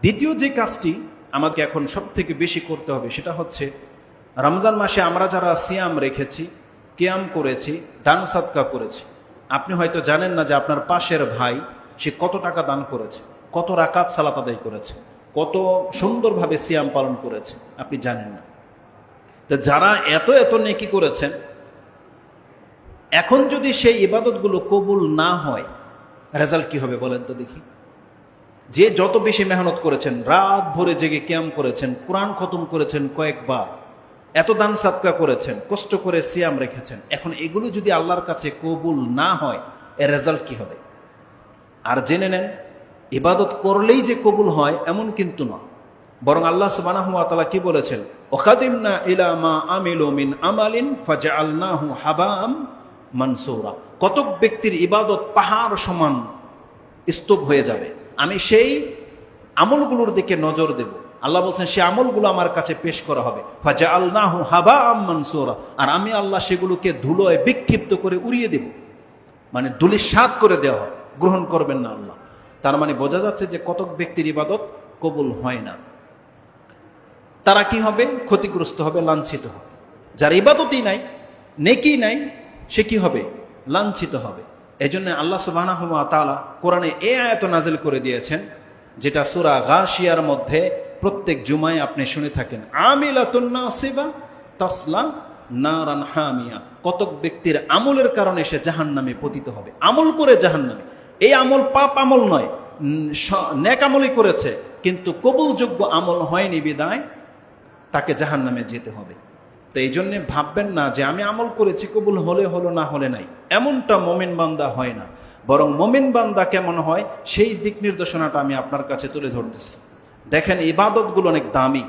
দ্বিতীয় যে কাজটি আমাকে এখন সব থেকে বেশি করতে হবে সেটা হচ্ছে, রমজান মাসে আমরা যারা সিয়াম রেখেছি, কিয়াম করেছি, দান সাদকা করেছি, আপনি হয়তো জানেন না যে আপনার পাশের ভাই সে কত টাকা দান করেছে, কত রাকাত সালাত আদায় করেছে, কত সুন্দরভাবে সিয়াম পালন করেছে, আপনি জানেন না। তো যারা এত এত নেকি করেছেন, এখন যদি সেই ইবাদতগুলো কবুল না হয়, রেজাল্ট কি হবে বলেন তো দেখি। যে যত বেশি মেহনত করেছেন, রাত ভরে জেগে কিয়াম করেছেন, কোরআন খতম করেছেন কয়েকবার, এত দান সাদকা করেছেন, কষ্ট করে সিয়াম রেখেছেন, এখন এগুলো যদি আল্লাহর কাছে কবুল না হয়, এর রেজাল্ট কি হবে? আর জেনে নেন, ইবাদত করলেই যে কবুল হয় এমন কিন্তু না, বরং আল্লাহ সুবহানাহু ওয়া তাআলা কি বলেছেন, ওয়াকাদিমনা ইলা মা আমিলু মিন আমালিন ফাজআলনাহু হাবাআম মানসুরা। কতক ব্যক্তির ইবাদত পাহাড় সমান স্তূপ হয়ে যাবে, আমি সেই আমলগুলোর দিকে নজর দেব। আল্লাহ বলছেন সে আমলগুলো আমার কাছে পেশ করা হবে, ফাজআলনাহু হাবাআম মানসুরা, আর আমি আল্লাহ সেগুলোকে ধুলোয় বিক্ষিপ্ত করে উড়িয়ে দেব, মানে ধূলিসাৎ করে দেওয়া হবে, গ্রহণ করবেন না আল্লাহ। তার মানে বোঝা যাচ্ছে যে কতক ব্যক্তির ইবাদত কবুল হয় না, তারা কি হবে? ক্ষতিগ্রস্ত হবে, লাঞ্ছিত হবে। যার ইবাদতই নাই, নেকি নাই, সে কি হবে? লাঞ্ছিত হবে। এজন্য আল্লাহ সুবহানাহু ওয়া তাআলা কোরআনে এই আয়াত নাযিল করে দিয়েছেন, যেটা সূরা গাশিয়ার মধ্যে প্রত্যেক জুমায় আপনি শুনে থাকেন, আমিলাতুন নাসিবা তাসলা নারান হামিয়া। কতক ব্যক্তির আমলের কারণে সে জাহান্নামে পতিত হবে, আমল করে জাহান্নামে। এই আমল পাপ আমল নয়, নেক আমলই করেছে, কিন্তু কবুলযোগ্য আমল হয়নি বিদায় তাকে জাহান্নামে যেতে হবে। তো এই জন্যে ভাববেন না যে আমি আমল করেছি, কবুল হলে হলো, না হলে নাই, এমনটা মুমিন বান্দা হয় না। বরং মুমিন বান্দা কেমন হয় সেই দিক নির্দেশনাটা আমি আপনার কাছে তুলে ধরতেছি। দেখেন, ইবাদতগুলো অনেক দামি।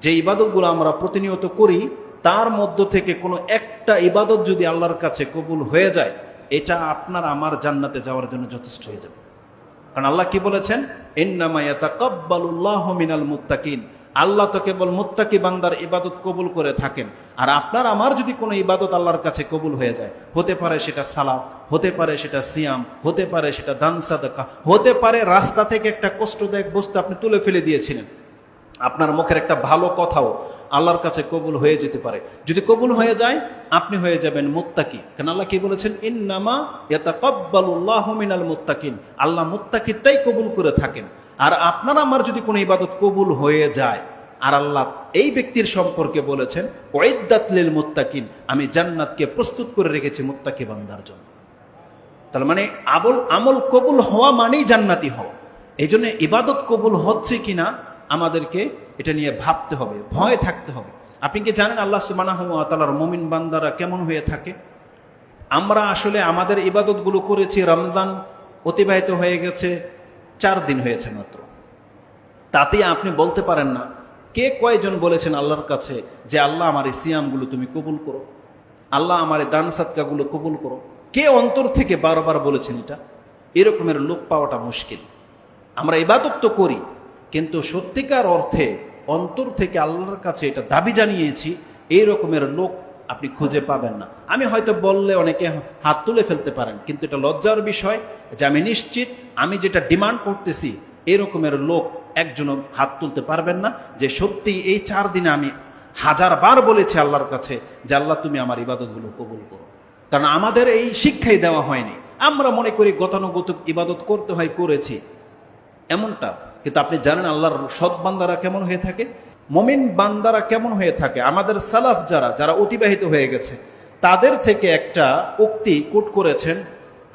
যে ইবাদতগুলো আমরা প্রতিনিয়ত করি, তার মধ্য থেকে কোনো একটা ইবাদত যদি আল্লাহর কাছে কবুল হয়ে যায়, এটা আপনার আমার জান্নাতে যাওয়ার জন্য যথেষ্ট হয়ে যাবে। কারণ আল্লাহ কি বলেছেন, ইন্নামা ইয়াতাকাব্বালুল্লাহু মিনাল মুত্তাকিন। আল্লাহ তো কেবল মুত্তাকি বান্দার ইবাদত কবুল করে থাকেন। আর আপনার আমার যদি কোনো ইবাদত আল্লাহর কাছে কবুল হয়ে যায়, হতে পারে সেটা সালাত, হতে পারে সেটা সিয়াম, হতে পারে সেটা দান সাদাকা, হতে পারে রাস্তা থেকে একটা কষ্টদায়ক বস্তু আপনি তুলে ফেলে দিয়েছিলেন, আপনার মুখের একটা ভালো কথাও আল্লাহর কাছে কবুল হয়ে যেতে পারে। যদি কবুল হয়ে যায়, আপনি হয়ে যাবেন মুত্তাকি। কারণ আল্লাহ কি বলেছেন, ইন্নামা ইয়াতাকাব্বালুল্লাহু মিনাল মুত্তাকিন। আল্লাহ মুত্তাকিটাই কবুল করে থাকেন। আর আপনার আমার যদি কোনো ইবাদত কবুল হয়ে যায়, আর আল্লাহ এই ব্যক্তির সম্পর্কে বলেছেন, উইদ্দাত লিল মুত্তাকিন, আমি জান্নাতকে প্রস্তুত করে রেখেছি মুত্তাকি বান্দার জন্য। তার মানে আমল কবুল হওয়া মানেই জান্নাতি হওয়া। এই জন্য ইবাদত কবুল হচ্ছে কিনা আমাদেরকে এটা নিয়ে ভাবতে হবে, ভয় থাকতে হবে। আপনি কি জানেন আল্লাহ সুবহানাহু ওয়া তাআলার মুমিন বান্দারা কেমন হয়ে থাকে? আমরা আসলে আমাদের ইবাদতগুলো করেছি, রমজান অতিবাহিত হয়ে গেছে 4 দিন হয়েছে মাত্র, তাতে আপনি বলতে পারেন না কে কয়জন বলেছেন আল্লাহর কাছে যে আল্লাহ আমার এই সিয়ামগুলো তুমি কবুল করো, আল্লাহ আমার এই দান সাদকাগুলো কবুল করো। কে অন্তর থেকে বারবার বলেছেন এটা? এরকমের লোক পাওয়াটা মুশকিল। আমরা ইবাদত তো করি, কিন্তু সত্যিকার অর্থে অন্তর থেকে আল্লাহর কাছে এটা দাবি জানিয়েছি, এই রকমের লোক আপনি খুঁজে পাবেন না। আমি হয়তো বললে অনেকে হাত তুলে ফেলতে পারেন, কিন্তু এটা লজ্জার বিষয় যে আমি নিশ্চিত আমি যেটা ডিমান্ড করতেছি এরকমের লোক একজনও হাত তুলতে পারবেন না যে সত্যি এই 4 দিনে আমি 1000 বার বলেছি আল্লাহর কাছে যে আল্লাহ তুমি আমার ইবাদতগুলো কবুল করো। কারণ আমাদের এই শিক্ষাই দেওয়া হয়নি। আমরা মনে করি গতানুগতিক ইবাদত করতে হয়, করেছি এমনটা। কিন্তু আপনি জানেন আল্লাহর সৎ বান্দারা কেমন হয়ে থাকে, মুমিন বান্দারা কেমন হয়ে থাকে? আমাদের সালাফ যারা অতিবাহিত হয়ে গেছে, তাদের থেকে একটা উক্তি কোট করেছেন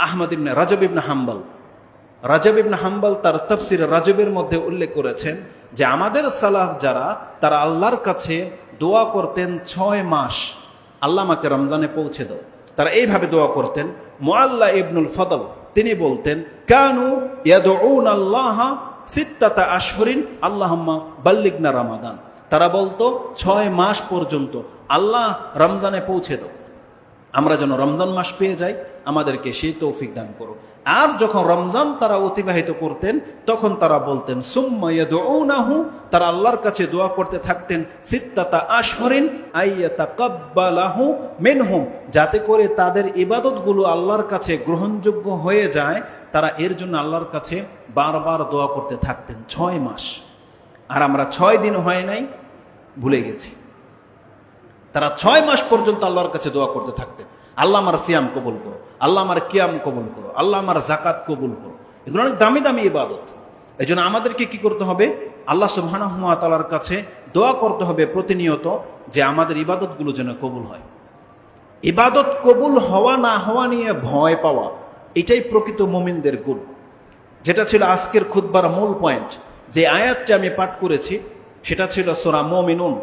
আহমদ ইবনে রাজব ইবনে হাম্বল। রাজব ইবনে হাম্বল তার তাফসির রাজবের মধ্যে উল্লেখ করেছেন যে আমাদের সালাফ তারা আল্লাহর কাছে দোয়া করতেন 6 মাস, আল্লাহ আমাকে রমজানে পৌঁছে দাও। তারা এইভাবে দোয়া করতেন। মুআল্লা ইবনুল ফদল তিনি বলতেন, কানু ইয়াদউনা আল্লাহ সিত্তাতা আশহুরিন আল্লাহুম্মা বাল্লিগনা রমাদান। তারা বলতো 6 মাস পর্যন্ত আল্লাহ রমজানে পৌঁছে দাও, আমরা যেন রমজান মাস পেয়ে যাই, আমাদেরকে সেই তৌফিক দান করো। আর যখন রমজান তারা অতিবাহিত করতেন, তখন তারা বলতেন সুম্মা ইয়াদউনাহু, তারা আল্লাহর কাছে দোয়া করতে থাকতেন সিত্তাতা আশহুরিন আইয়াতাকাব্বালাহু মিনহুম, যাতে করে তাদের ইবাদতগুলো আল্লাহর কাছে গ্রহণযোগ্য হয়ে যায়, তারা এর জন্য আল্লাহর কাছে বারবার দোয়া করতে থাকতেন 6 মাস। আর আমরা 6 দিন হয় নাই ভুলে গেছি। তারা 6 মাস পর্যন্ত আল্লাহর কাছে দোয়া করতে থাকতেন, আল্লাহ আমার সিয়াম কবুল করো, আল্লাহ আমার কিয়াম কবুল করো, আল্লাহ আমার জাকাত কবুল করো। এগুলো অনেক দামি দামি ইবাদত। এই জন্য আমাদেরকে কি করতে হবে? আল্লাহ সুবহানাহু ওয়া তাআলার কাছে দোয়া করতে হবে প্রতিনিয়ত যে আমাদের ইবাদতগুলো যেন কবুল হয়। ইবাদত কবুল হওয়া না হওয়া নিয়ে ভয় পাওয়া, এটাই প্রকৃত মুমিনদের গুণ। যেটা ছিল আজকের খুতবার মূল পয়েন্ট। যে আয়াতটি আমি পাঠ করেছি সেটা ছিল সূরা মুমিনুন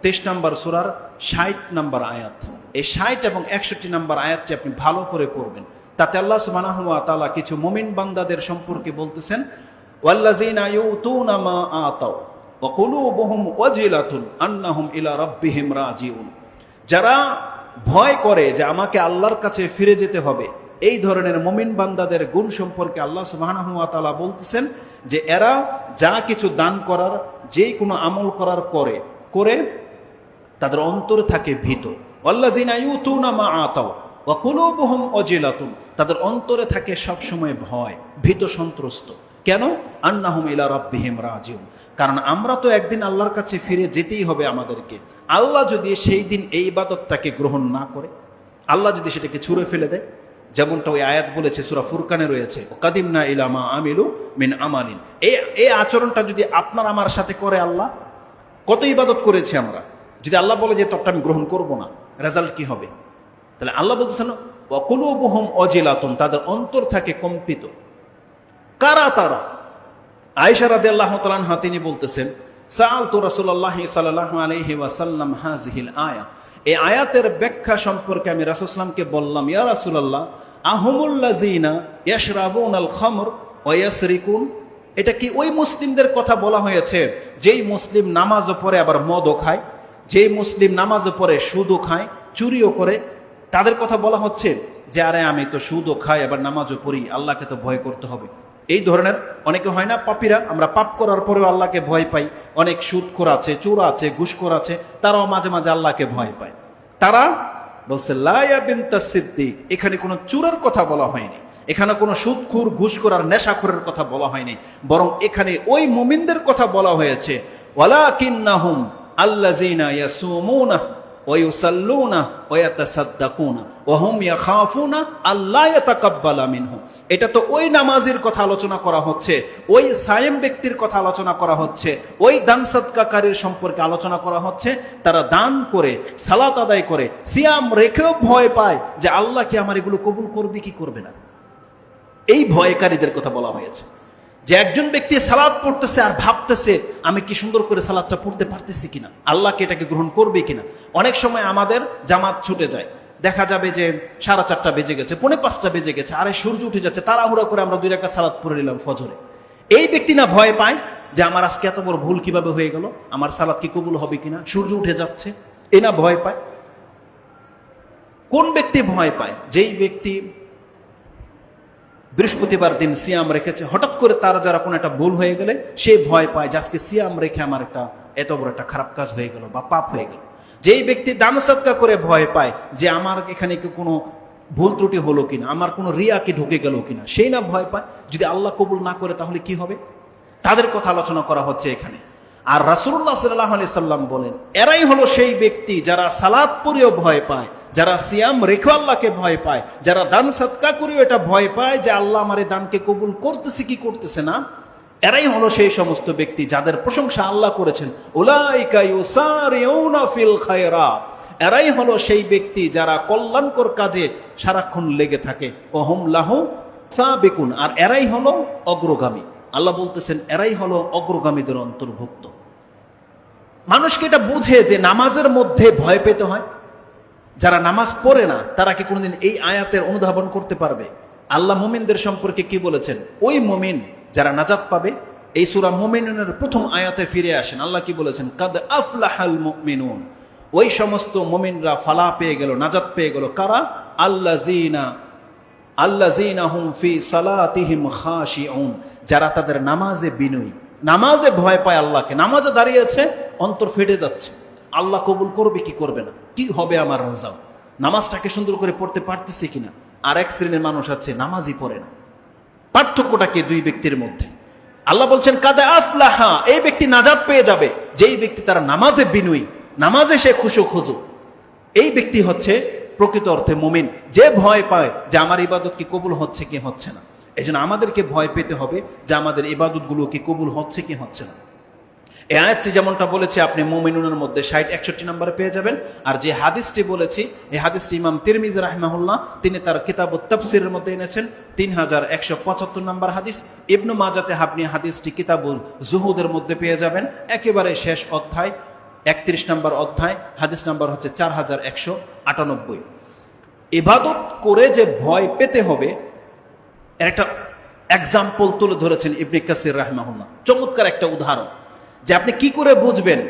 23 নম্বর সূরার 60 নম্বর আয়াত। এই 60 এবং 61 নম্বর আয়াতটি আপনি ভালো করে পড়বেন। তাতে আল্লাহ সুবহানাহু ওয়া তাআলা কিছু মুমিন বান্দাদের সম্পর্কে বলতেছেন, ওয়াল্লাযীনা ইউতুনা মা আতাউ ওয়া কুলুবুহুম ওয়াজিলাতুন আন্নাহুম ইলা রাব্বিহিম রাজিউন। যারা ভয় করে যে আমাকে আল্লাহর কাছে ফিরে যেতে হবে, এই ধরনের মুমিন বান্দাদের গুণ সম্পর্কে আল্লাহ সুবহানাহু ওয়া তাআলা বলতেছেন যে এরা যা কিছু দান করার, যেই কোনো আমল করার করে তাদের অন্তর থাকে ভীত। ওয়াল্লাযীনা ইউতুনা মা আতাউ ওয়া কুলুবুহুম ওয়াজিলাতুন, তাদের অন্তরে থাকে সব সময় ভয়, ভীত সন্ত্রস্ত। কেন? আন্নাহুম ইলা রাব্বিহিম রাজিউন, কারণ আমরা তো একদিন আল্লাহর কাছে ফিরে যেতেই হবে আমাদেরকে। আল্লাহ যদি সেই দিন এই ইবাদতটাকে গ্রহণ না করে, আল্লাহ যদি সেটাকে ছুঁড়ে ফেলে দেয়, যেমনটা ওই আয়াত বলেছে সূরা ফুরকানে রয়েছে, কাদিমনা ইলা মা আমিলু মিন আমালিন। এই আচরণটা যদি আপনার আমার সাথে করে আল্লাহ, কত ইবাদত করেছি আমরা, যদি আল্লাহ বলে যে তবটা আমি গ্রহণ করব না, রেজাল্ট কি হবে? তাহলে আল্লাহ বলতেছেন ওয়া কুলুবুহুম ওয়াজিলাতুন, তাদের অন্তর থাকে কম্পিত। কারা তারা? আয়েশা রাদিয়াল্লাহু তাআলা আনহা তিনি বলতেছেন, সাআলতু রাসূলুল্লাহি সাল্লাল্লাহু আলাইহি ওয়াসাল্লাম হাযিহিল আয়া, এই আয়াতের ব্যাখ্যা সম্পর্কে আমি রাসূল সাল্লাল্লাহু আলাইহি ওয়াসাল্লামকে বললাম, ইয়া রাসূলুল্লাহ আহুমুল্লাযীনা ইয়াশরাবুনাল খামর ওয়া ইয়াসরিকুন, এটা কি ওই মুসলিমদের কথা বলা হয়েছে যেই মুসলিম নামাজও পড়ে আবার মদও খায়, যেই মুসলিম নামাজও পড়ে সুদও খায়, চুরিও করে, তাদের কথা বলা হচ্ছে যে আরে আমি তো সুদও খাই আবার নামাজও পড়ি, আল্লাহকে তো ভয় করতে হবে? এই ধরনের অনেকে হয় না পাপীরা, আমরা পাপ করার পরেও আল্লাহকে ভয় পাই। অনেক সুদখোর আছে, চোর আছে, ঘুষখোর আছে, তারাও মাঝে মাঝে আল্লাহকে ভয় পায়। তারা বলছে লা ইয়া বিনতা সিদ্দিক, এখানে কোনো চোরের কথা বলা হয়নি, এখানে কোনো সুদখোর, ঘুষখোর আর নেশাখোরের কথা বলা হয়নি, বরং এখানে ওই মুমিনদের কথা বলা হয়েছে। ওয়ালাকিন্নাহুম আল্লাযীনা ইয়াসুমুনা ওয়া ইউসাল্লুনা ওয়া ইয়াতাসাদ্দাকুনা ওয়া হুম ইয়াখাফুনা আল্লা ইয়াতাকাব্বালা মিনহুম। এটা তো ওই নামাজের কথা আলোচনা করা হচ্ছে, ওই সায়েম ব্যক্তির কথা আলোচনা করা হচ্ছে, ওই দান সাদকাকারীর সম্পর্কে আলোচনা করা হচ্ছে। তারা দান করে, সালাত আদায় করে, সিয়াম রেখেও ভয় পায় যে আল্লাহ কি আমার এগুলো কবুল করবে কি করবে না। এই ভয়কারীদের কথা বলা হয়েছে। যে একজন ব্যক্তি সালাত পড়তেছে আর ভাবতেছে আমি কি সুন্দর করে সালাতটা পড়তে পারতেছি কিনা, আল্লাহকে এটাকে গ্রহণ করবে কিনা। অনেক সময় আমাদের জামাত ছুটে যায়, দেখা যাবে যে 4:30 বেজে গেছে, 4:45 বেজে গেছে, আরে সূর্য উঠে যাচ্ছে, তাড়াহুড়া করে আমরা 2 রাকাত সালাত পড়ে নিলাম ফজরে। এই ব্যক্তি না ভয় পায় যে আমার আজকে এত বড় ভুল কিভাবে হয়ে গেল, আমার সালাত কি কবুল হবে কিনা, সূর্য উঠে যাচ্ছে, এ না ভয় পায়। কোন ব্যক্তি ভয় পায়? যেই ব্যক্তি বৃহস্পতিবার দিন সিয়াম রেখেছে, হঠাৎ করে তার যারা কোনো একটা ভুল হয়ে গেলে সে ভয় পায় যে আজকে সিয়াম রেখে আমার একটা এত বড় একটা খারাপ কাজ হয়ে গেল বা পাপ হয়ে গেল। যেই ব্যক্তি দান সাদকা করে ভয় পায় যে আমার এখানে কি কোনো ভুল ত্রুটি হলো কিনা, আমার কোনো রিয়া কি ঢুকে গেল কিনা, সেই না ভয় পায়। যদি আল্লাহ কবুল না করে তাহলে কি হবে, তাদের কথা আলোচনা করা হচ্ছে এখানে। আর রাসূলুল্লাহ সাল্লাল্লাহু আলাইহি সাল্লাম বলেন, এরাই হলো সেই ব্যক্তি যারা সালাত পড়েও ভয় পায়, যারা সিয়াম রেখে আল্লাহকে ভয় পায়, যারা দান সাদকা করেও এটা ভয় পায় যে আল্লাহ আমার এই দানকে কবুল করতেছে কি করতেছে না। এরাই হলো সেই সমস্ত ব্যক্তি যাদের প্রশংসা আল্লাহ করেছেন, উলাইকা ইউসারিউনা ফিল খায়রাত, এরাই হলো সেই ব্যক্তি যারা কল্যাণকর কাজে সারাক্ষণ লেগে থাকে। ওহুম লাহু সাবিকুন, আর এরাই হলো অগ্রগামী। আল্লাহ বলতেছেন এরাই হলো অগ্রগামীদের অন্তর্ভুক্ত। মানুষকে এটা বুঝে যে নামাজের মধ্যে ভয় পেতে হয়। যারা নামাজ পড়ে না তারা কি কোনোদিন এই আয়াতের অনুধাবন করতে পারবে? আল্লাহ মুমিনদের সম্পর্কে কি বলেছেন? ওই মুমিন যারা নাজাত পাবে, এই সূরা মুমিনুনের প্রথম আয়াতে ফিরে আসেন। আল্লাহ কি বলেছেন? কাদ আফলাহাল মুমিনুন, ওই সমস্ত মুমিনরা ফালা পেয়ে গেল, নাজাত পেয়ে গেল। কারা? আল্লাযীনা হুম ফি সালাতিহিম খাশিউন, যারা তাদের নামাজে বিনয়ী, নামাজে ভয় পায় আল্লাহকে, নামাজে দাঁড়িয়েছে অন্তর ফেটে যাচ্ছে, আল্লাহ কবুল করবে কি করবে না, কি হবে আমার রেজাল্ট, নামাজটাকে সুন্দর করে পড়তে পারতেছে কিনা। আর এক শ্রেণীর মানুষ আছে নামাজই পড়ে না, পার্থক্যটা কি দুই ব্যক্তির মধ্যে? আল্লাহ বলছেন কাদা আফলাহা, এই ব্যক্তি নাজাত পেয়ে যাবে যেই ব্যক্তি তার নামাজে বিনয়ী, নামাজে সে খুশু খুজু। এই ব্যক্তি হচ্ছে প্রকৃত অর্থে মুমিন, যে ভয় পায় যে আমার ইবাদত কি কবুল হচ্ছে কি হচ্ছে না। এই জন্য আমাদেরকে ভয় পেতে হবে যে আমাদের ইবাদতগুলো কি কবুল হচ্ছে কি হচ্ছে না। এই আয়াতটি যেমনটা বলেছি আপনি মুমিনুনের মধ্যে 60-61 নম্বরে পেয়ে যাবেন। আর যে হাদিসটি বলেছি, এই হাদিসটি ইমাম তিরমিজি রাহিমাহুল্লাহ তিনি তার কিতাবুত তাফসিরের মধ্যে এনেছেন, 3175 নম্বর হাদিস। ইবনু মাজাতে আপনি হাদিসটি কিতাবুল জুহুদের মধ্যে পেয়ে যাবেন, একেবারে শেষ অধ্যায় 31 নম্বর অধ্যায়, হাদিস নাম্বার হচ্ছে 4198। ইবাদত করে যে ভয় পেতে হবে এর একটা এক্সাম্পল তুলে ধরেছেন ইবনে কাসির রাহিমাহুল্লাহ, চমৎকার একটা উদাহরণ, যে আপনি কি করে বুঝবেন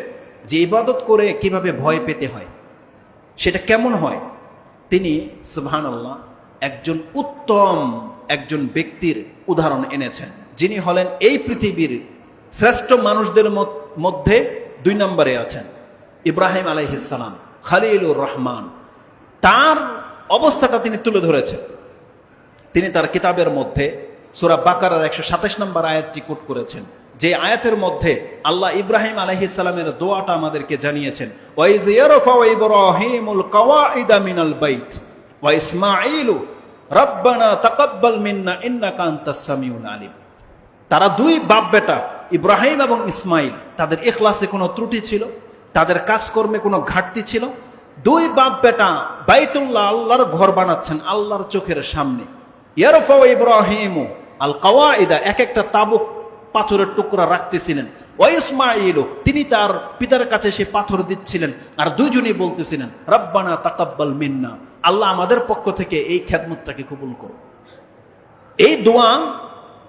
যে ইবাদত করে কিভাবে ভয় পেতে হয়, সেটা কেমন হয়। তিনি সুবহানাল্লাহ একজন উত্তম একজন ব্যক্তির উদাহরণ এনেছেন, যিনি হলেন এই পৃথিবীর শ্রেষ্ঠ মানুষদের মধ্যে 2 নম্বরে আছেন, ইব্রাহিম আলাইহিস সালাম, খলিলুর রহমান। তার অবস্থাটা তিনি তুলে ধরেছেন। তিনি তার কিতাবের মধ্যে সূরা বাকারার 127 নম্বর আয়াতটি কোট করেছেন, যে আয়াতের মধ্যে আল্লাহ ইব্রাহিম আলাইহিস সালামের দোয়াটা আমাদেরকে জানিয়েছেন, ওয়াইজ ইয়ারফাউ ইব্রাহিমুল কওয়াইদা মিনাল বাইত ওয়া ইসমাঈলু রাব্বানা তাকাব্বাল মিন্না ইন্নাকা আনতাস সামিউল আলিম। তারা 2 বাপ বেটা ইব্রাহিম এবং ইসমাইল, তাদের ইখলাসে কোনো ত্রুটি ছিল, তাদের কাজকর্মে কোনো ঘাটতি ছিল। 2 বাপ বেটা বাইতুল্লাহ আল্লাহর ঘর বানাচ্ছেন আল্লাহর চোখের সামনে। ইয়ারফাউ ইব্রাহিমু আল কওয়াইদা, এক একটা তাবুক পাথরের টুকরা রাখতেছিলেন। ওয়া ইসমাঈল, তিনি তার পিতার কাছে সে পাথর দিচ্ছিলেন, আর দুইজনই বলতেছিলেন রাব্বানা তাকাব্বাল মিন্না, আল্লাহ আমাদের পক্ষ থেকে এই খেদমতটাকে কবুল করো। এই দোয়া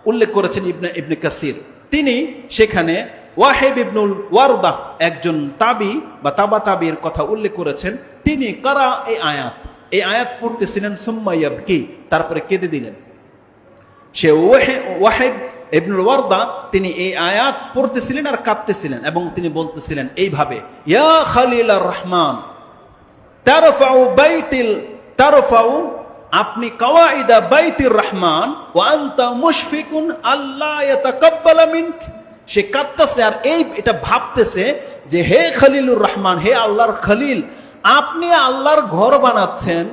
উল্লেখ করেছেন ইবনে কাসির। তিনি সেখানে ওয়াহিব ইবনুল ওয়ারদা একজন তাবি বা তাবির কথা উল্লেখ করেছেন। তিনি কারা এই আয়াত পড়তেছিলেন, সুম্মা ইয়াবকি, তারপরে কেঁদে দিলেন। সে ওয়াহিব ইবনুল ওয়ারদা তিনি এই আয়াত পড়তেছিলেন আর কাঁদতেছিলেন, এবং তিনি বলতেছিলেন এইভাবে, ইয়া খলিলার রহমান তারফাউ আপনি কওয়াইদা বাইতির রহমান ওয়া আনতা মুশফিকুন আল্লাহ ইয়াতাকাব্বালা মিনক। সে কাঁদতেছে আর এটা ভাবতেছে যে হে খলিলুর রহমান, হে আল্লাহর খলিল, আপনি আল্লাহর ঘর বানাচ্ছেন,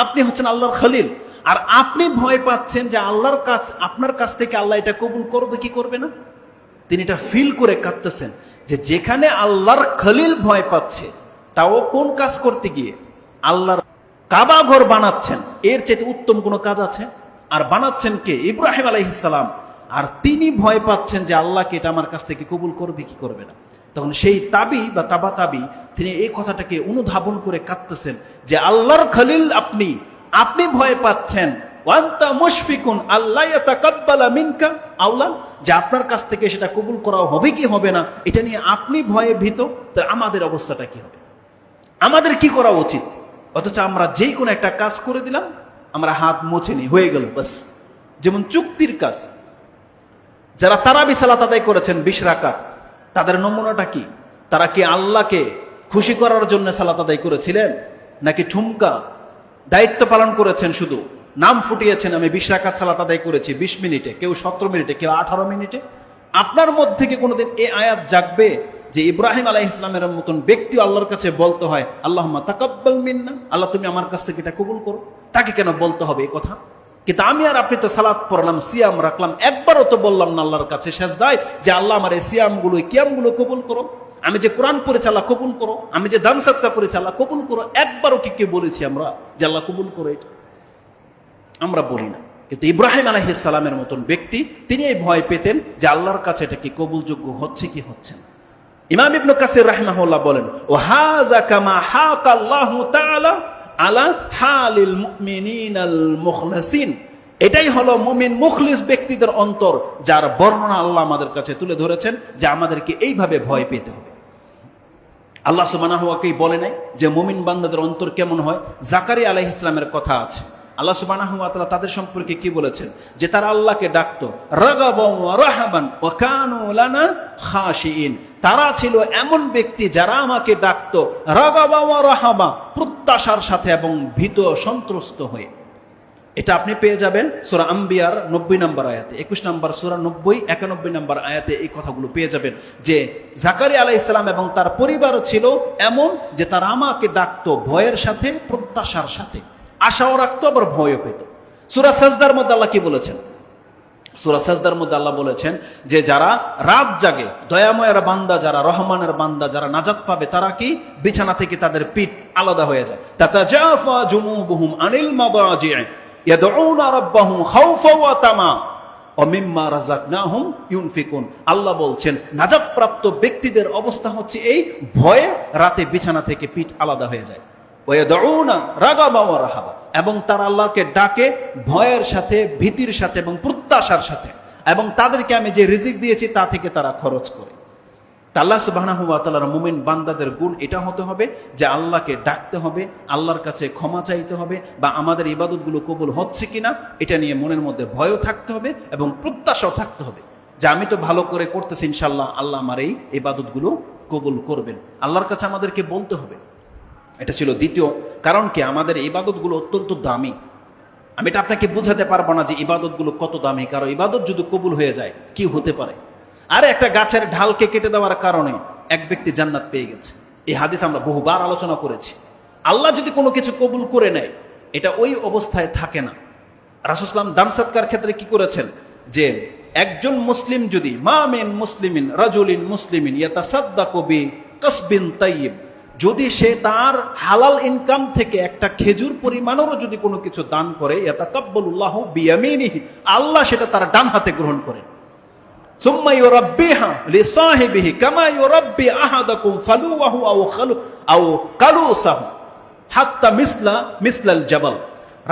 আপনি হচ্ছেন আল্লাহর খলিল, আর আপনি ভয় পাচ্ছেন যে আল্লাহর কাছ আপনার কাছ থেকে আল্লাহ এটা কবুল করবে কি করবে না। তিনি এটা ফিল করে কাঁদতেছেন যে যেখানে আল্লাহর খলিল ভয় পাচ্ছে, তাও কোন কাজ করতে গিয়ে আল্লাহর কাবা ঘর বানাচ্ছেন, এর চেয়ে উত্তম কোনো কাজ আছে? আর বানাচ্ছেন কে? ইব্রাহিম আলাইহিস সালাম। আর তিনি ভয় পাচ্ছেন যে আল্লাহকে এটা আমার কাছ থেকে কবুল করবে কি করবে না। তখন সেই তাবি বা তাবি তিনি এই কথাটাকে অনুধাবন করে কাঁদতেছেন যে আল্লাহর খলিল আপনি ভয় পাচ্ছেন, ওয়ান্তা মুশফিকুন আল্লাহ ইয়াতাকাব্বালা মিনকা, আল্লাহ যে আপনার কাছ থেকে সেটা কবুল করা হবে কি হবে না এটা নিয়ে আপনি ভয়ে ভীত। তাহলে আমাদের অবস্থাটা কি হবে? আমাদের কি করা উচিত? অথচ আমরা যেই কোনো একটা কাজ করে দিলাম, আমরা হাত মুছে নি, হয়ে গেল বাস। যেমন চুক্তির কাজ, যারা তারাবি সালাত আদায় করেছেন 20 রাকাত, তাদের নমুনাটা কি? তারা কি আল্লাহকে খুশি করার জন্য সালাত আদায় করেছিলেন, নাকি ঠুমকা দায়িত্ব পালন করেছেন? শুধু নাম ফুটিয়েছেন, আমি 20 রাকাত সালাত আদায় করেছি 20 মিনিটে, কেউ 17 মিনিটে, কেউ 18 মিনিটে। আপনার মধ্যে কি কোনোদিন এই আয়াত জাগবে যে ইব্রাহিম আলাইহিস সালামের মতন ব্যক্তি আল্লাহর কাছে বলতে হয় আল্লাহুম্মা তাকাব্বাল মিন্না, আল্লাহ তুমি আমার কাছ থেকে এটা কবুল করো? তাকে কেন বলতে হবে এই কথা? কিন্তু আমি আর আপনি তো সালাত পড়লাম, সিয়াম রাখলাম, একবারও তো বললাম না আল্লাহর কাছে সেজদায় যে আল্লাহ আমার এই সিয়ামগুলো কিয়ামগুলো কবুল করো, আমি যে কোরআন পড়েছি আল্লাহ কবুল করো, আমি যে দান সাদকা করেছি আল্লাহ কবুল করো। একবারও কি বলেছি আমরা যে আল্লাহ কবুল করো? এটা আমরা বলি না। কিন্তু ইব্রাহিম আলাইহিস সালামের মতন ব্যক্তি তিনি এই ভয় পেতেন যে আল্লাহর কাছে এটা কি কবুলযোগ্য হচ্ছে কি হচ্ছে না। ইমাম ইবনে কাসির রাহিমাহুল্লাহ বলেন, ওয়া হাযা কামা হাকা আল্লাহু তাআলা আলা হালিল মুমিনিনাল মুখলিসিন, এটাই হলো মুমিন মুখলিস ব্যক্তিদের অন্তর, যার বর্ণনা আল্লাহ আমাদের কাছে তুলে ধরেছেন যে আমাদেরকে এইভাবে ভয় পেতে হবে। আল্লাহ সুবহানাহু ওয়া তাআলা বলে নাই যে মুমিন বান্দাদের অন্তর কেমন হয়? জাকারিয়া আলাইহিস সালামের কথা আছে, আল্লাহ সুবহানাহু ওয়া তাআলা তাদের সম্পর্কে কি বলেছেন? যে তারা আল্লাহকে ডাকতো রাগাবান ওয়া রাহাবান ওয়া কানু লানা খাশিইন, তারা ছিল এমন ব্যক্তি যারা আমাকে ডাকতো রাগাবা ওয়া রাহাবা, প্রত্যাশার সাথে এবং ভীত সন্ত্রস্ত হয়ে। এটা আপনি পেয়ে যাবেন সূরা আম্বিয়ার 90 নম্বর আয়াতে, 21 নম্বর সূরা 90, 91 নম্বর আয়াতে এই কথাগুলো পেয়ে যাবেন যে জাকারিয়া আলাইহিস সালাম এবং তার পরিবার ছিল এমন যে তারা আমাকে ডাকতো ভয়ের সাথে, প্রত্যাশার সাথে, আশাও রাখতো আবার ভয়ও পেত। সূরা সাজদার মধ্যে আল্লাহ কি বলেছেন? সূরা সাজদার মধ্যে আল্লাহ বলেছেন যে যারা রাত জাগে, দয়াময়ের বান্দা যারা, রহমানের বান্দা যারা নাজাত পাবে, তারা কি বিছানা থেকে তাদের পিঠ আলাদা হয়ে যায়। তাতাজাফা জুনুবুহুম আনিল মাদাজি'i ইয়াদউনা রাব্বাহুম খাউফাও ওয়া তামা ওয়া মিম্মা রাযাকনাহুম ইউনফিকুন। আল্লাহ বলছেন নাজাতপ্রাপ্ত ব্যক্তিদের অবস্থা হচ্ছে এই, ভয়ে রাতে বিছানা থেকে পিঠ আলাদা হয়ে যায়। ওয়ায়াদউনা রাগাবা ওয়া রাহাবা, এবং তারা আল্লাহকে ডাকে ভয়ের সাথে, ভীতির সাথে এবং প্রত্যাশার সাথে, এবং তাদেরকে আমি যে রিজিক দিয়েছি তা থেকে তারা খরচ করে। আল্লাহ সুবহানাহু ওয়া তাআলার মুমিন বান্দাদের গুণ এটা হতে হবে যে আল্লাহকে ডাকতে হবে, আল্লাহর কাছে ক্ষমা চাইতে হবে, বা আমাদের ইবাদতগুলো কবুল হচ্ছে কিনা এটা নিয়ে মনের মধ্যে ভয়ও থাকতে হবে এবং প্রত্যাশাও থাকতে হবে যে আমি তো ভালো করে করতেছি, ইনশাআল্লাহ আল্লাহ আমার এই ইবাদতগুলো কবুল করবেন। আল্লাহর কাছে আমাদেরকে বলতে হবে। এটা ছিল দ্বিতীয় কারণ কি, আমাদের ইবাদতগুলো অত্যন্ত দামি। আমি এটা আপনাকে বুঝাতে পারবো না যে ইবাদতগুলো কত দামি, কারণ ইবাদত যদি কবুল হয়ে যায় কি হতে পারে। আর একটা গাছের ঢালকে কেটে দেওয়ার কারণে এক ব্যক্তি জান্নাত পেয়ে গেছে, এই হাদিস আমরা বহুবার আলোচনা করেছি। আল্লাহ যদি কোনো কিছু কবুল করে নেয়, এটা ওই অবস্থায় থাকে না। রাসূল সাল্লাল্লাহু আলাইহি ওয়াসাল্লাম দান সৎকার ক্ষেত্রে কি করেছেন যে একজন মুসলিম যদি মা মিন মুসলিমিন রাজুলিন মুসলিমিন ইয়াতাসাদ্দাকু বিকাসবিন তাইয়্যিব, যদি সে তার হালাল ইনকাম থেকে একটা খেজুর পরিমাণেরও যদি কোনো কিছু দান করে, ইয়াতাকাব্বালুল্লাহু বিয়ামিনিহি, আল্লাহ সেটা তার ডান হাতে গ্রহণ করেন। সুম্মা ইউরাব্বিহা লিসাহিবিহি কামা ইউরাব্বি আহাদাকুম ফালুওয়াহু আও কালুসাহু হাত্তা মিসলাল জাবাল।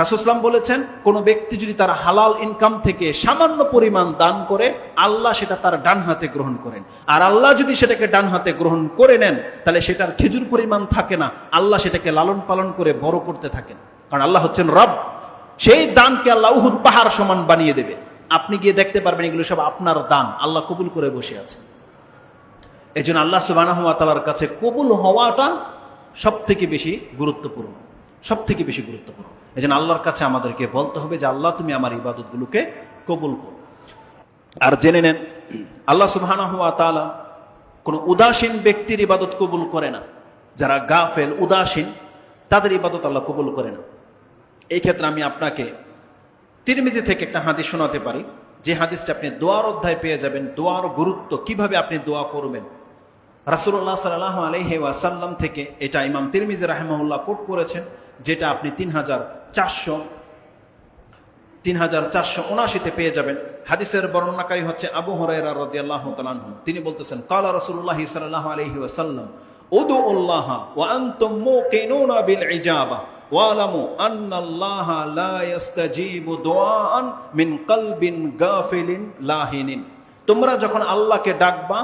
রাসূল সাল্লাল্লাহু আলাইহি ওয়াসাল্লাম বলেছেন কোন ব্যক্তি যদি তার হালাল ইনকাম থেকে সামান্য পরিমাণ দান করে, আল্লাহ সেটা তার ডান হাতে গ্রহণ করেন। আর আল্লাহ যদি সেটাকে ডান হাতে গ্রহণ করে নেন, তাহলে সেটার খেজুর পরিমাণ থাকে না, আল্লাহ সেটাকে লালন পালন করে বড় করতে থাকেন। কারণ আল্লাহ হচ্ছেন রব, সেই দানকে আল্লাহ উহুদ পাহাড় সমান বানিয়ে দেবে। আপনি গিয়ে দেখতে পারবেন এগুলো সব আপনার দান, আল্লাহ কবুল করে বসে আছে। এই জন্য আল্লাহ সুবহানাহু ওয়া তাআলার কাছে কবুল হওয়াটা সব থেকে বেশি গুরুত্বপূর্ণ, সব থেকে বেশি গুরুত্বপূর্ণ। এই জন্য আল্লাহর কাছে আমাদেরকে বলতে হবে যে আল্লাহ তুমি আমার ইবাদতগুলোকে কবুল করো। আর জেনে নেন আল্লাহ সুবহানাহু ওয়া তাআলা কোনো উদাসীন ব্যক্তির ইবাদত কবুল করে না। যারা গাফেল, উদাসীন, তাদের ইবাদত আল্লাহ কবুল করে না। এই ক্ষেত্রে আমি আপনাকে তিরমিজি থেকে একটা হাদিস শোনাতে পারি, যে হাদিসটা আপনি দোয়ার অধ্যায় পেয়ে যাবেন, দোয়ার গুরুত্ব, কিভাবে আপনি দোয়া করবেন। রাসূলুল্লাহ সাল্লাল্লাহু আলাইহি ওয়াসাল্লাম থেকে এটা ইমাম তিরমিজি রাহিমাহুল্লাহ কোট করেছেন, যেটা আপনি 3479 পেয়ে যাবেন। হাদিসের বর্ণনাকারী হচ্ছে আবু হুরায়রা রাদিয়াল্লাহু তাআলা আনহু। তিনি বলতেছেন ক্বালা রাসূলুল্লাহ সাল্লাল্লাহু আলাইহি ওয়াসাল্লাম উদুল্লাহ ওয়া আনতুম মুকিনুনা বিল ইজাবা ওয়ালামু আন্নাল্লাহা লা ইস্তাজিবু দুআআন মিন কলবিন গাফিলিন লাহিনিন। তোমরা যখন আল্লাহকে ডাকবা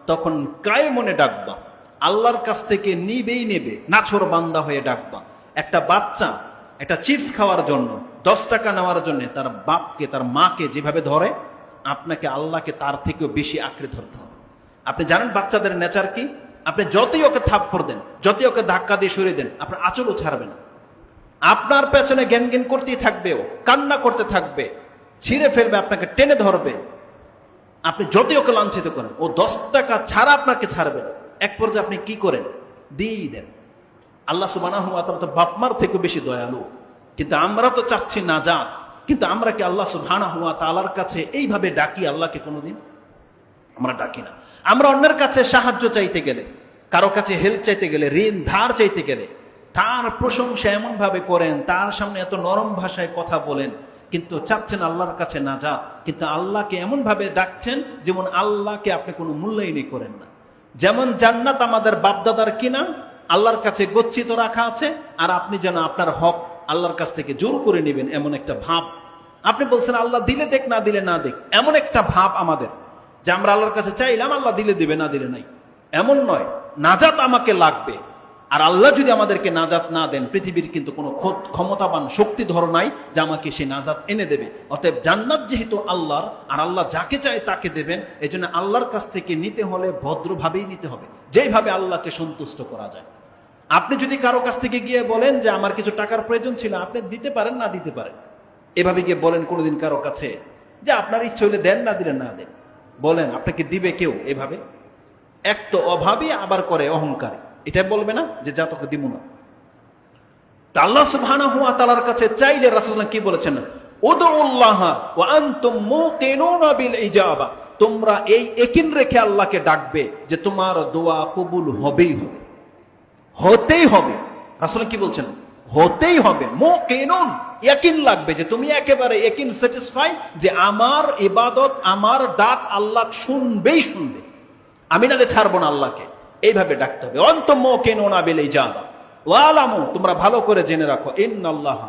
তখন কায়ে মনে ডাকবা, আল্লাহর কাছ থেকে নিবেই নেবে, নাছোড় বান্দা হয়ে ডাকবা। একটা বাচ্চা একটা চিপস খাওয়ার জন্য 10 টাকা নেওয়ার জন্য তার বাপকে, তার মাকে যেভাবে ধরে, আপনাকে আল্লাহকে তার থেকেও বেশি আঁকড়ে ধরতে হবে। আপনি জানেন বাচ্চাদের নেচার কি? আপনি যতই ওকে থাপ্পড় দেন, যতই ওকে ধাক্কা দিয়ে সরিয়ে দেন, আপনার আঁচলও ছাড়বে না। আপনার পেছনে জ্ঞান জ্ঞান করতেই থাকবে, ও কান্না করতে থাকবে, ছিঁড়ে ফেলবে, আপনাকে টেনে ধরবে। আপনি যতই ওকে লাঞ্ছিত করেন, ও 10 টাকা ছাড়া আপনাকে ছাড়বে না। এক পর্যায়ে আপনি কি করেন? দিয়ে দেন। আল্লাহ সুবহানাহু ওয়া তাআলা তো বাপমার থেকে বেশি দয়ালু, কিন্তু আমরা তো চাচ্ছি নাজাত, কিন্তু আমরা কি আল্লাহ সুবহানাহু ওয়া তাআলার কাছে এইভাবে ডাকি? আল্লাহকে কোনোদিন আমরা ডাকি না। আমরা অন্যের কাছে সাহায্য চাইতে গেলে, কারো কাছে হেল্প চাইতে গেলে, ঋণ ধার চাইতে গেলে, তার প্রশংসা এমন ভাবে করেন, তার সামনে এত নরম ভাষায় কথা বলেন, কিন্তু চাচ্ছেন আল্লাহর কাছে নাজাত, কিন্তু আল্লাহকে এমন ভাবে ডাকছেন যেমন আল্লাহকে আপনি কোনো মূল্যায়নই করেন না। যেমন জান্নাত আমাদের বাপদাদার কিনা, আল্লাহর কাছে গচ্ছিত রাখা আছে, আর আপনি যেন আপনার হক আল্লাহর কাছ থেকে জোর করে নেবেন এমন একটা ভাব। আপনি বলছেন আল্লাহ দিলে দেখ, না দিলে না দেখ, এমন একটা ভাব আমাদের যে আমরা আল্লাহর কাছে চাইলাম আল্লাহ দিলে দেবে, না দিলে নাই, এমন নয়। নাজাত আমাকে লাগবে, আর আল্লাহ যদি আমাদেরকে নাজাত না দেন, পৃথিবীর কিন্তু কোনো ক্ষমতাবান শক্তিধর নাই যে আমাকে সেই নাজাত এনে দেবে। অতএব জান্নাত যেহেতু আল্লাহর, আর আল্লাহ যাকে চায় তাকে দেবেন, এই জন্য আল্লাহর কাছ থেকে নিতে হলে ভদ্রভাবেই নিতে হবে, যেইভাবে আল্লাহকে সন্তুষ্ট করা যায়। আপনি যদি কারো কাছ থেকে গিয়ে বলেন যে আমার কিছু টাকার প্রয়োজন ছিল, আপনি দিতে পারেন, না দিতে পারেন, এভাবে গিয়ে বলেন কোনোদিন কারো কাছে যে আপনার ইচ্ছে হলে দেন, না দিলে না দেন? বলেন আপনাকে দিবে কেউ এভাবে? এক তো অভাবী, আবার করে অহংকারী। এটা বলবে না যে যা তোকে দিব না। তা আল্লাহ সুবহানাহু ওয়া তাআলার কাছে চাইলে রাসূলুল্লাহ কি বলেছেন? উদউল্লাহ ওয়া আনতুম মুকিনুনা বিল ইজাবা। তোমরা এই ইয়াকিন রেখে আল্লাহকে ডাকবে যে তোমার দোয়া কবুল হবেই হবে, হতেই হবে। রাসূল কি বলছেন? হতেই হবে। মুকিনুন, ইয়াকিন লাগবে যে তুমি একেবারে ইয়াকিন স্যাটিসফাই যে আমার ইবাদত, আমার ডাক আল্লাহ শুনবেই শুনবে, আমি নালে ছাড়বো না আল্লাহকে। এইভাবে ডাকতে হবে। আনতুম মুকিনুনা বিল ইজাবা ওয়ালামু, তোমরা ভালো করে জেনে রাখো, ইন্নাল্লাহ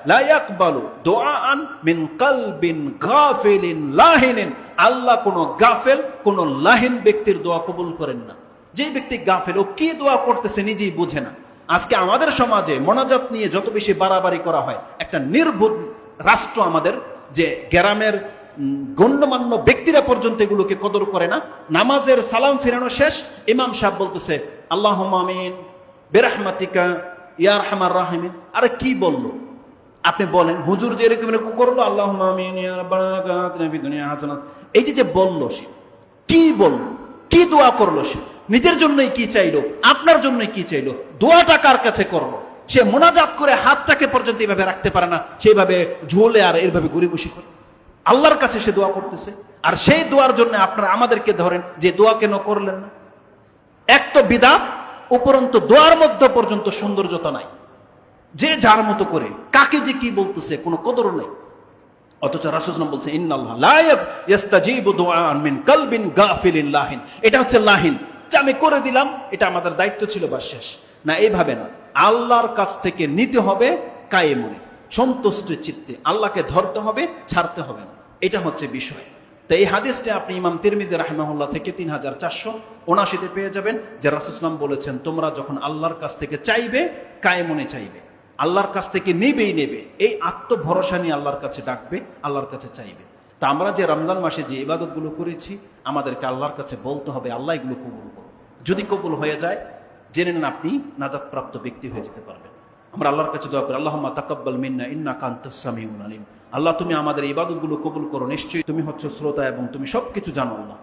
লা ইয়াকবালু দুআআন মিন কলবিন গাফিলিন লাহিনিন। আল্লাহ কোন গাফেল, কোন লাহিন ব্যক্তির দোয়া কবুল করেন না। যে ব্যক্তি গাফেল, ও কি দোয়া করতেছে নিজেই বুঝে না। আজকে আমাদের সমাজে মোনাজাত নিয়ে যত বেশি বাড়াবাড়ি করা হয়, একটা নির্বোধ রাষ্ট্র আমাদের, যে গ্রামের গণ্যমান্য ব্যক্তিরা পর্যন্ত এগুলোকে কদর করে না। নামাজের সালাম ফিরানো শেষ, ইমাম সাহেব বলতেছে আল্লাহুম্মা আমিন বিরহমাতিকা ইয়া আরহামার রাহিমিন। আরে কি বললো? আপনি বলেন হুজুর যে এরকম এরকম করলো, আল্লাহুম্মা আমিন ইয়া রাব্বানা আতিনা ফিদ দুনিয়া হাসানাত। এই যে বললো, সে কি বললো? কি দোয়া করলো? সে নিজের জন্যই কি চাইলো? আপনার জন্যই কি চাইলো? দোয়াটা কার কাছে করলো? সে মোনাজাত করে হাতটাকে পর্যন্ত এইভাবে রাখতে পারে না, সেইভাবে ঝোলে আর এইভাবে ঘুরে বসে করে আল্লাহর কাছে সে দোয়া করতেছে। আর সেই দোয়ার জন্য আপনারা আমাদেরকে ধরেন যে দোয়া কেন করলেন না? এক তো বিদআত, উপরন্তু দোয়ার মধ্যে পর্যন্ত সৌন্দর্যতা নাই। যে যার মতো করে কাকে যে কি বলতেছে কোনো কদর নাই। অথচ রাসূল সাল্লাল্লাহু আলাইহি ওয়াসাল্লাম বলছেন ইন্নাল্লাহ লা ইয়াস্তাজিবু দুআআন মিন কলবিন গাফিলিন লাহিন। এটা হচ্ছে লাহিন, যে আমি করে দিলাম, এটা আমাদের দায়িত্ব ছিল, বা শেষ না। এইভাবে না, আল্লাহর কাছ থেকে নিতে হবে কায়ে মনে, সন্তুষ্ট চিত্তে। আল্লাহকে ধরতে হবে, ছাড়তে হবে না। এটা হচ্ছে বিষয়। তো এই হাদিসটা আপনি ইমাম তিরমিজি রাহিমাহুল্লাহ থেকে 3479 পেয়ে যাবেন, যে রাসূল সাল্লাল্লাহু আলাইহি ওয়াসাল্লাম বলেছেন তোমরা যখন আল্লাহর কাছ থেকে চাইবে, কায়ে মনে চাইবে, আল্লাহর কাছ থেকে নেবেই নেবে। এই আত্মভরসা নিয়ে আল্লাহর কাছে ডাকবে, আল্লাহর কাছে চাইবে। তা আমরা যে রমজান মাসে যে ইবাদতগুলো করেছি, আমাদেরকে আল্লাহর কাছে বলতে হবে আল্লাহ এগুলো কবুল করো। যদি কবুল হয়ে যায়, জেনে নেন আপনি নাজাতপ্রাপ্ত ব্যক্তি হয়ে যেতে পারবেন। আমরা আল্লাহর কাছে দোয়া করি, আল্লাহুম্মা তাকাব্বাল মিন্না ইন্নাকা আনতাস সামিউল আলিম। আল্লাহ তুমি আমাদের ইবাদতগুলো কবুল করো, নিশ্চয়ই তুমি হচ্ছে শ্রোতা এবং তুমি সবকিছু জানো আল্লাহ।